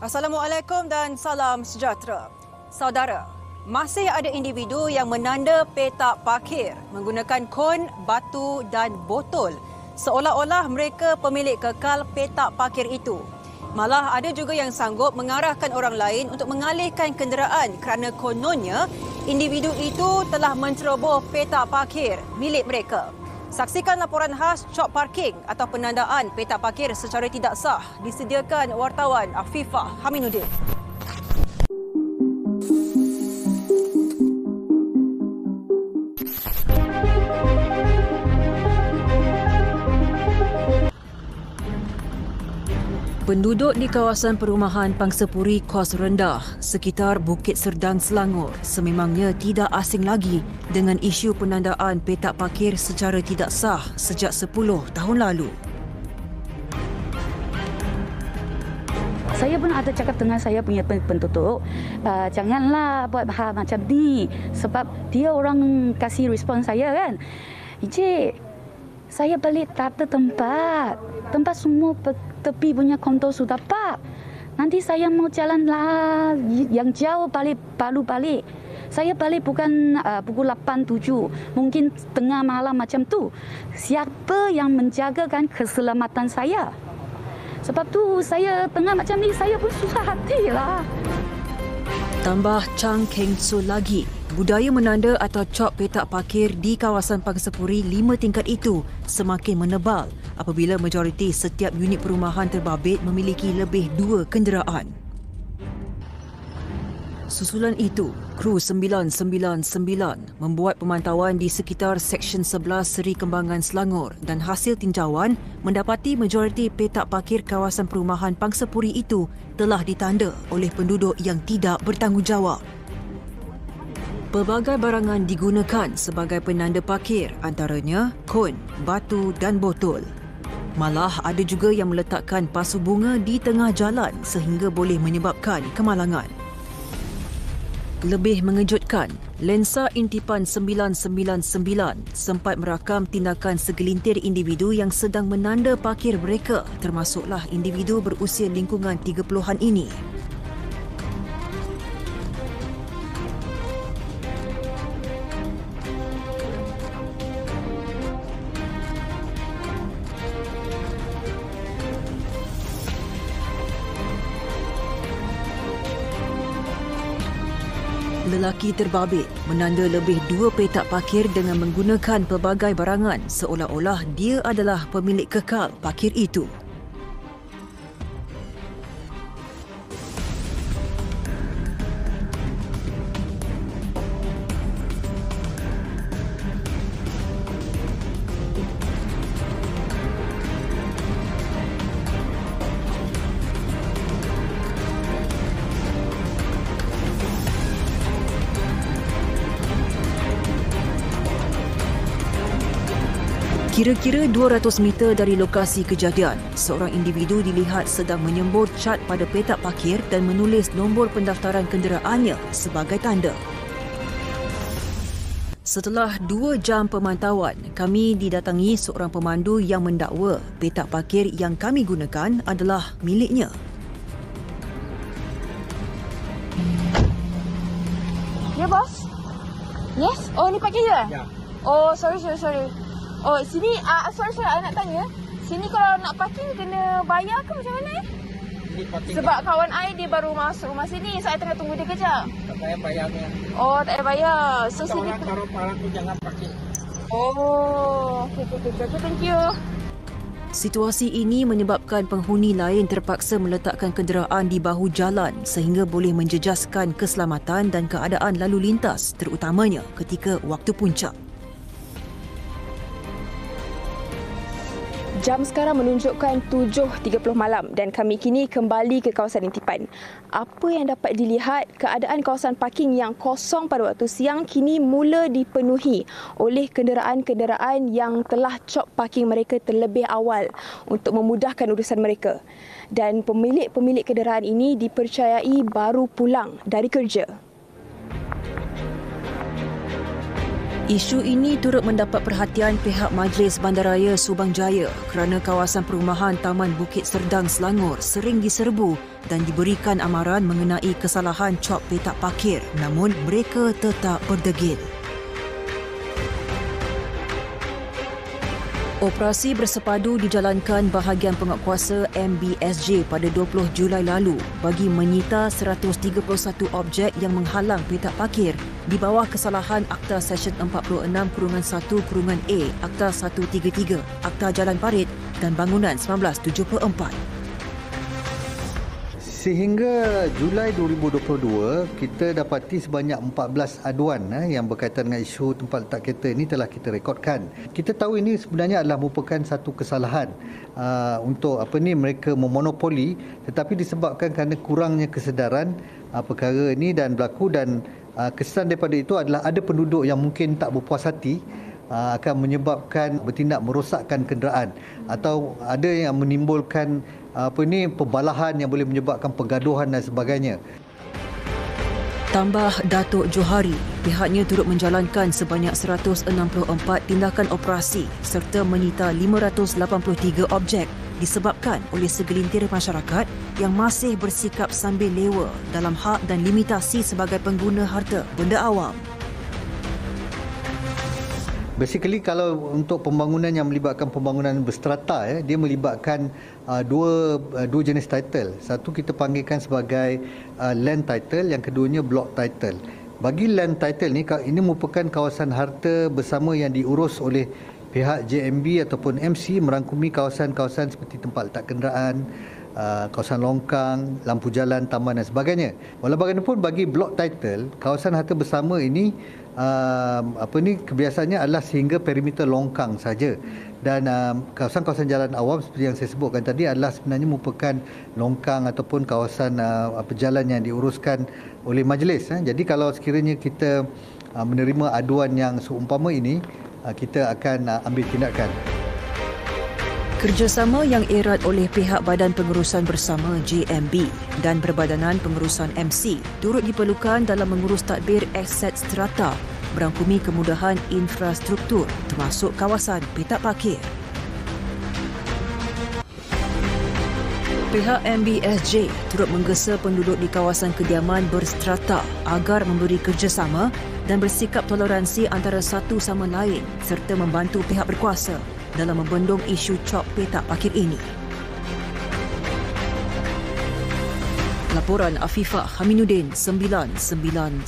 Assalamualaikum dan salam sejahtera. Saudara, masih ada individu yang menanda petak parkir menggunakan kon, batu dan botol seolah-olah mereka pemilik kekal petak parkir itu. Malah ada juga yang sanggup mengarahkan orang lain untuk mengalihkan kenderaan kerana kononnya individu itu telah menceroboh petak parkir milik mereka. Saksikan laporan khas cop parking atau penandaan petak parkir secara tidak sah disediakan wartawan Afifah Haminuddin. Penduduk di kawasan perumahan Pangsapuri kos rendah sekitar Bukit Serdang, Selangor sememangnya tidak asing lagi dengan isu penandaan petak parkir secara tidak sah sejak 10 tahun lalu. Saya pun ada cakap dengan saya punya pentutuk, janganlah buat hal macam ni sebab dia orang kasih respon saya kan. Encik, saya balik tata tempat semua tepi punya kontor sudah pak. Nanti saya mau jalan lah yang jauh baru balik. Saya balik bukan pukul 8, 7. Mungkin tengah malam macam tu. Siapa yang menjagakan keselamatan saya? Sebab tu saya tengah macam ni saya pun susah hati lah. Tambah Chang Keng Su lagi, budaya menanda atau cop petak parkir di kawasan Pangsapuri 5 tingkat itu semakin menebal apabila majoriti setiap unit perumahan terbabit memiliki lebih 2 kenderaan. Susulan itu, kru 999 membuat pemantauan di sekitar Seksyen 11 Seri Kembangan Selangor dan hasil tinjauan mendapati majoriti petak parkir kawasan perumahan Pangsapuri itu telah ditanda oleh penduduk yang tidak bertanggungjawab. Pelbagai barangan digunakan sebagai penanda parkir, antaranya kon, batu dan botol. Malah ada juga yang meletakkan pasu bunga di tengah jalan sehingga boleh menyebabkan kemalangan. Lebih mengejutkan, lensa intipan 999 sempat merakam tindakan segelintir individu yang sedang menanda parkir mereka, termasuklah individu berusia lingkungan 30-an ini. Lelaki terbabit menanda lebih 2 petak parkir dengan menggunakan pelbagai barangan seolah-olah dia adalah pemilik kekal parkir itu. Kira-kira 200 meter dari lokasi kejadian, seorang individu dilihat sedang menyembur cat pada petak parkir dan menulis nombor pendaftaran kenderaannya sebagai tanda. Setelah 2 jam pemantauan, kami didatangi seorang pemandu yang mendakwa petak parkir yang kami gunakan adalah miliknya. Ya, bos? Yes? Oh, ni parking je? Ya. Oh, sorry. Oh, sini, sorry, I nak tanya. Sini kalau nak parking kena bayar ke macam mana? Sebab kawan I dia baru masuk rumah sini. Saya tengah tunggu dia kejap. Tak payah bayar ke? Oh, tak payah bayar. So, sini... Orang taruh parang tu jangan parking. Oh, okay, thank you. Situasi ini menyebabkan penghuni lain terpaksa meletakkan kenderaan di bahu jalan sehingga boleh menjejaskan keselamatan dan keadaan lalu lintas terutamanya ketika waktu puncak. Jam sekarang menunjukkan 7.30 malam dan kami kini kembali ke kawasan intipan. Apa yang dapat dilihat, keadaan kawasan parking yang kosong pada waktu siang kini mula dipenuhi oleh kenderaan-kenderaan yang telah cop parking mereka terlebih awal untuk memudahkan urusan mereka. Dan pemilik-pemilik kenderaan ini dipercayai baru pulang dari kerja. Isu ini turut mendapat perhatian pihak Majlis Bandaraya Subang Jaya kerana kawasan perumahan Taman Bukit Serdang Selangor sering diserbu dan diberikan amaran mengenai kesalahan cop petak parkir, namun mereka tetap berdegil. Operasi bersepadu dijalankan bahagian penguatkuasa MBSJ pada 20 Julai lalu bagi menyita 131 objek yang menghalang petak parkir di bawah kesalahan Akta Seksyen 46-1-A, Akta 133, Akta Jalan Parit dan Bangunan 1974. Sehingga Julai 2022, kita dapati sebanyak 14 aduan yang berkaitan dengan isu tempat letak kereta ini telah kita rekodkan. Kita tahu ini sebenarnya adalah merupakan satu kesalahan untuk mereka memonopoli, tetapi disebabkan kerana kurangnya kesedaran perkara ini dan berlaku, dan kesan daripada itu adalah ada penduduk yang mungkin tak berpuas hati akan menyebabkan bertindak merosakkan kenderaan atau ada yang menimbulkan perbalahan yang boleh menyebabkan pergaduhan dan sebagainya. Tambah Datuk Johari, pihaknya turut menjalankan sebanyak 164 tindakan operasi serta menyita 583 objek disebabkan oleh segelintir masyarakat yang masih bersikap sambil lewa dalam hak dan limitasi sebagai pengguna harta benda awam. Basically, kalau untuk pembangunan yang melibatkan pembangunan berstrata, dia melibatkan dua jenis title. Satu kita panggilkan sebagai land title, yang keduanya block title. Bagi land title ni, ini merupakan kawasan harta bersama yang diurus oleh pihak JMB ataupun MC, merangkumi kawasan-kawasan seperti tempat letak kenderaan, kawasan longkang, lampu jalan, taman dan sebagainya. Walau bagaimanapun, bagi block title, kawasan harta bersama ini kebiasaannya adalah sehingga perimeter longkang saja, dan kawasan-kawasan jalan awam seperti yang saya sebutkan tadi adalah sebenarnya merupakan longkang ataupun kawasan jalan yang diuruskan oleh majlis. Jadi kalau sekiranya kita menerima aduan yang seumpama ini, kita akan ambil tindakan. Kerjasama yang erat oleh pihak Badan Pengurusan Bersama JMB dan Perbadanan Pengurusan MC turut diperlukan dalam mengurus tadbir aset strata berangkumi kemudahan infrastruktur termasuk kawasan petak parkir. Pihak MBSJ turut menggesa penduduk di kawasan kediaman berstrata agar memberi kerjasama dan bersikap toleransi antara satu sama lain serta membantu pihak berkuasa dalam membendung isu cop petak parkir ini. Laporan Afifah Haminuddin 999.